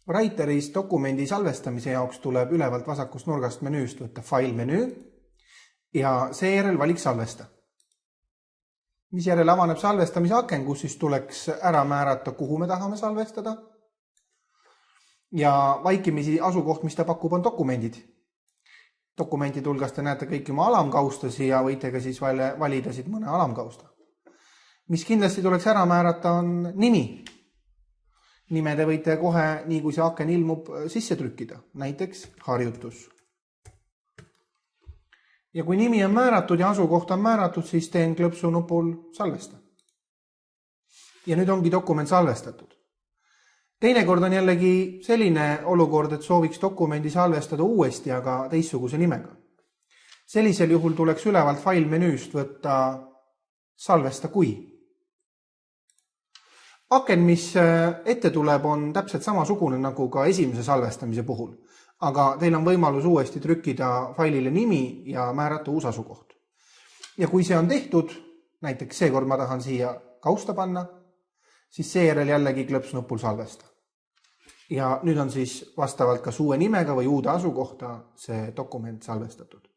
Writeris dokumendi salvestamise jaoks tuleb ülevalt vasakust nurgast menüüst võtta File menüü ja seejärel valik salvesta. Mis järel avaneb salvestamise aken, kus siis tuleks ära määrata, kuhu me tahame salvestada. Ja vaikimisi asukoht, mis ta pakub, on dokumendid. Dokumentide hulgas te näete kõiki oma alamkaustasi ja võite ka siis valida siit mõne alamkausta. Mis kindlasti tuleks ära määrata, on nimi. Nime te võite kohe, nii kui see aken ilmub, sisse trükkida. Näiteks harjutus. Ja kui nimi on määratud ja asukoht on määratud, siis teen klõpsu nupul salvesta. Ja nüüd ongi dokument salvestatud. Teinekord on jällegi selline olukord, et sooviks dokumendi salvestada uuesti, aga teistsuguse nimega. Sellisel juhul tuleks ülevalt File menüüst võtta salvesta kui. Aken, mis ette tuleb, on täpselt samasugune nagu ka esimese salvestamise puhul, aga teil on võimalus uuesti trükkida failile nimi ja määrata uus asukoht. Ja kui see on tehtud, näiteks seekord ma tahan siia kausta panna, siis seejärel jällegi klõps nupul salvesta. Ja nüüd on siis vastavalt kas uue nimega või uude asukohta see dokument salvestatud.